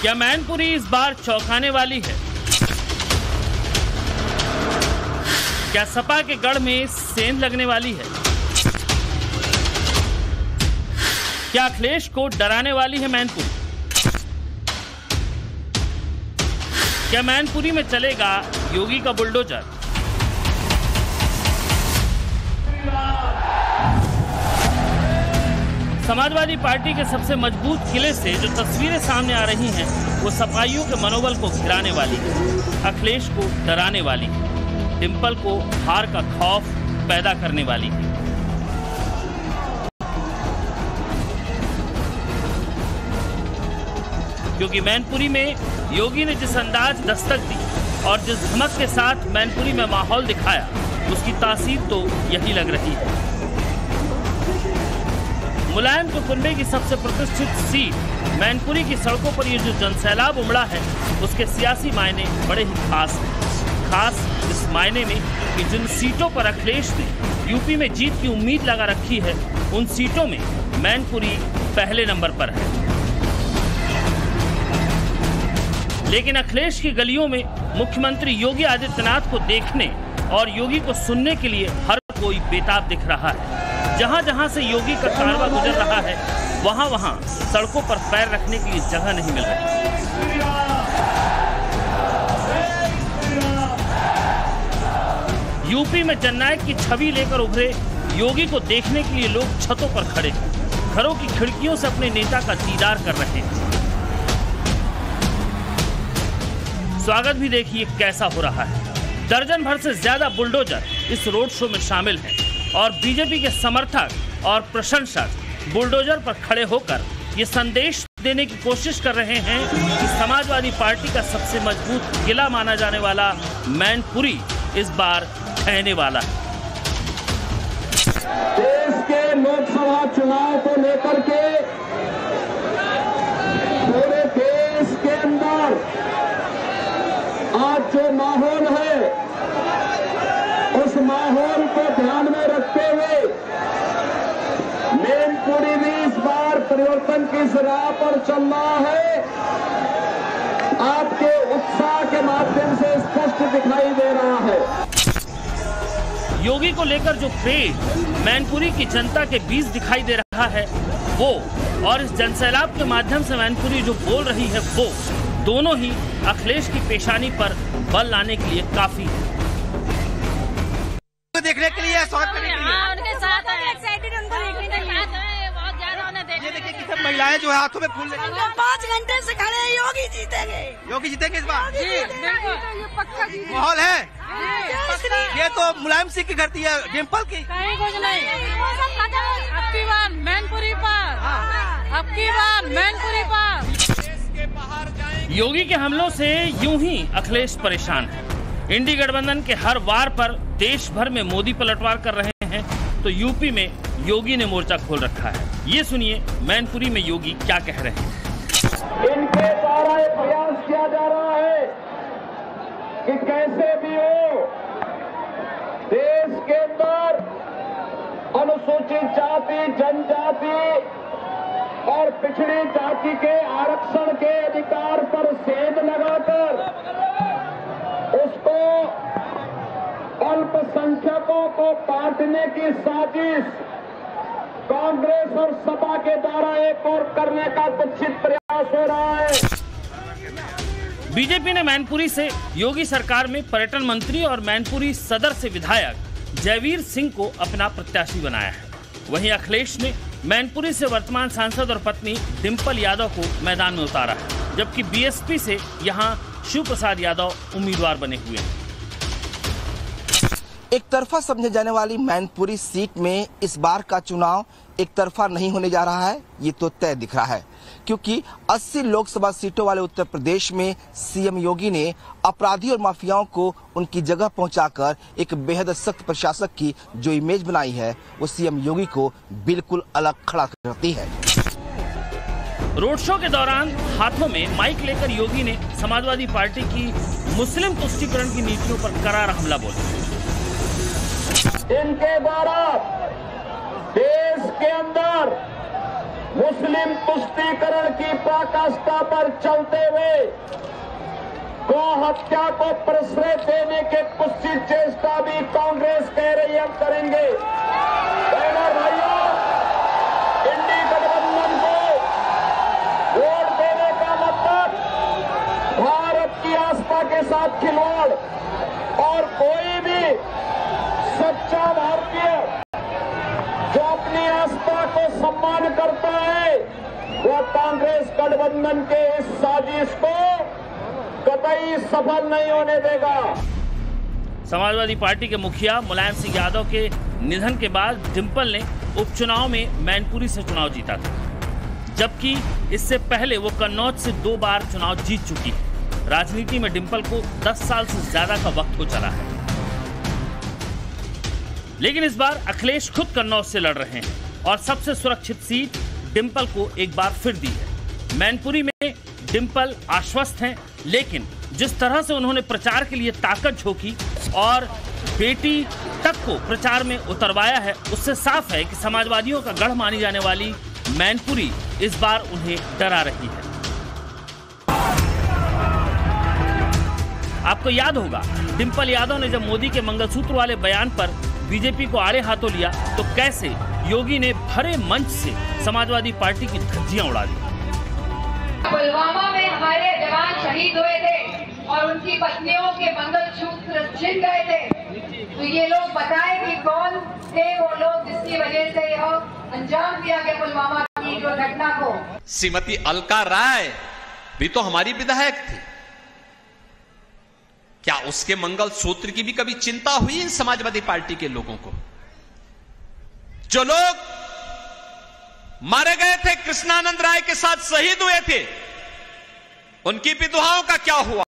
क्या मैनपुरी इस बार चौंकाने वाली है? क्या सपा के गढ़ में सेंध लगने वाली है? क्या अखिलेश को डराने वाली है मैनपुरी? क्या मैनपुरी में चलेगा योगी का बुलडोजर? समाजवादी पार्टी के सबसे मजबूत किले से जो तस्वीरें सामने आ रही हैं, वो सपाइयों के मनोबल को गिराने वाली है, अखिलेश को डराने वाली है, डिंपल को हार का खौफ पैदा करने वाली है। क्योंकि मैनपुरी में योगी ने जिस अंदाज दस्तक दी और जिस धमक के साथ मैनपुरी में माहौल दिखाया, उसकी तासीर तो यही लग रही है। मुलायम के कुनबे की सबसे प्रतिष्ठित सीट मैनपुरी की सड़कों पर ये जो जनसैलाब उमड़ा है, उसके सियासी मायने बड़े ही खास हैं। खास इस मायने में कि जिन सीटों पर अखिलेश ने यूपी में जीत की उम्मीद लगा रखी है, उन सीटों में मैनपुरी पहले नंबर पर है। लेकिन अखिलेश की गलियों में मुख्यमंत्री योगी आदित्यनाथ को देखने और योगी को सुनने के लिए हर कोई बेताब दिख रहा है। जहां जहां से योगी का कारवां गुजर रहा है, वहां वहां सड़कों पर पैर रखने के लिए जगह नहीं मिल रही। यूपी में जननायक की छवि लेकर उभरे योगी को देखने के लिए लोग छतों पर खड़े हैं, घरों की खिड़कियों से अपने नेता का दीदार कर रहे हैं। स्वागत भी देखिए कैसा हो रहा है। दर्जन भर से ज्यादा बुलडोजर इस रोड शो में शामिल हैं और बीजेपी के समर्थक और प्रशंसक बुलडोजर पर खड़े होकर ये संदेश देने की कोशिश कर रहे हैं कि समाजवादी पार्टी का सबसे मजबूत किला माना जाने वाला मैनपुरी इस बार कहने वाला है। देश के लोकसभा चुनाव को लेकर के पूरे देश के अंदर आज जो माहौल है, उस माहौल को ध्यान में रखते हुए मैनपुरी भी इस बार परिवर्तन की राह पर चल रहा है। आपके उत्साह के माध्यम से स्पष्ट दिखाई दे रहा है। योगी को लेकर जो क्रेज मैनपुरी की जनता के बीच दिखाई दे रहा है, वो और इस जनसैलाब के माध्यम से मैनपुरी जो बोल रही है, वो दोनों ही अखिलेश की पेशानी पर बल लाने के लिए काफी है। देखने के लिए, स्वागत करने के लिए उनके साथ एक्साइटेड, उनको देखने के लिए बहुत ज्यादा उन्हें देखने। ये देखिए कि सब महिलाएं जो है हाथों में फूल लेकर 5 घंटे से खड़े हैं, योगी जीतेंगे, योगी जीतेंगे इस बार। ये पक्का जीतेंगे। माहौल है। ये तो मुलायम सिंह की धरती है, डिंपल की कहीं कुछ नहीं। अब की बार मैनपुरी पर, अब की बार मैनपुरी पर। योगी के हमलों से यूं ही अखिलेश परेशान है। इंडी गठबंधन के हर वार पर देश भर में मोदी पलटवार कर रहे हैं, तो यूपी में योगी ने मोर्चा खोल रखा है। ये सुनिए मैनपुरी में योगी क्या कह रहे हैं। इनके द्वारा ये प्रयास किया जा रहा है कि कैसे भी हो देश के अंदर अनुसूचित जाति, जनजाति और पिछड़ी जाति के आरक्षण के अधिकार पर सेंध लगाकर उसको अल्पसंख्यकों को बांटने की साजिश कांग्रेस और सपा के द्वारा एक और करने का कुत्सित प्रयास हो रहा है। बीजेपी ने मैनपुरी से योगी सरकार में पर्यटन मंत्री और मैनपुरी सदर से विधायक जयवीर सिंह को अपना प्रत्याशी बनाया है। वहीं अखिलेश ने मैनपुरी से वर्तमान सांसद और पत्नी डिंपल यादव को मैदान में उतारा है, जबकि बीएसपी से यहां शिव प्रसाद यादव उम्मीदवार बने हुए हैं। एक तरफा समझे जाने वाली मैनपुरी सीट में इस बार का चुनाव एक तरफा नहीं होने जा रहा है, ये तो तय दिख रहा है, क्योंकि 80 लोकसभा सीटों वाले उत्तर प्रदेश में सीएम योगी ने अपराधी और माफियाओं को उनकी जगह पहुंचाकर एक बेहद सख्त प्रशासक की जो इमेज बनाई है, वो सीएम योगी को बिल्कुल अलग खड़ा करती है। रोड शो के दौरान हाथों में माइक लेकर योगी ने समाजवादी पार्टी की मुस्लिम तुष्टीकरण की नीतियों पर करारा हमला बोला। इनके द्वारा देश के अंदर मुस्लिम तुष्टीकरण की पराकाष्ठा पर चलते हुए गौ हत्या को प्रश्रय देने के कुत्सित चेष्टा भी कांग्रेस कह रही है हम करेंगे। बहनों भाइयों, इंडी गठबंधन को वोट देने का मतलब भारत की आस्था के साथ खिलवाड़, और कोई भी सच्चा भारतीय जो अपनी आस्था को सम्मान करता है वह कांग्रेस गठबंधन के इस साजिश को कतई सफल नहीं होने देगा। समाजवादी पार्टी के मुखिया मुलायम सिंह यादव के निधन के बाद डिंपल ने उपचुनाव में मैनपुरी से चुनाव जीता था, जबकि इससे पहले वो कन्नौज से 2 बार चुनाव जीत चुकी है। राजनीति में डिंपल को 10 साल से ज्यादा का वक्त हो चला है, लेकिन इस बार अखिलेश खुद कन्नौज से लड़ रहे हैं और सबसे सुरक्षित सीट डिंपल को एक बार फिर दी है। मैनपुरी में डिंपल आश्वस्त हैं, लेकिन जिस तरह से उन्होंने प्रचार के लिए ताकत झोंकी और बेटी तक को प्रचार में उतरवाया है, उससे साफ है कि समाजवादियों का गढ़ मानी जाने वाली मैनपुरी इस बार उन्हें डरा रही है। आपको याद होगा, डिंपल यादव ने जब मोदी के मंगलसूत्र वाले बयान पर बीजेपी को आड़े हाथों लिया तो कैसे योगी ने भरे मंच से समाजवादी पार्टी की धज्जियां उड़ा दी। पुलवामा में हमारे जवान शहीद हुए थे और उनकी पत्नियों के मंगलसूत्र छिन गए थे, तो ये लोग बताएं कि कौन थे वो लोग जिसकी वजह से यह अंजाम दिया गया पुलवामा की जो घटना को। श्रीमती अलका राय भी तो हमारी विधायक थी, क्या उसके मंगलसूत्र की भी कभी चिंता हुई इन समाजवादी पार्टी के लोगों को? जो लोग मारे गए थे, कृष्णानंद राय के साथ शहीद हुए थे, उनकी विधवाओं का क्या हुआ?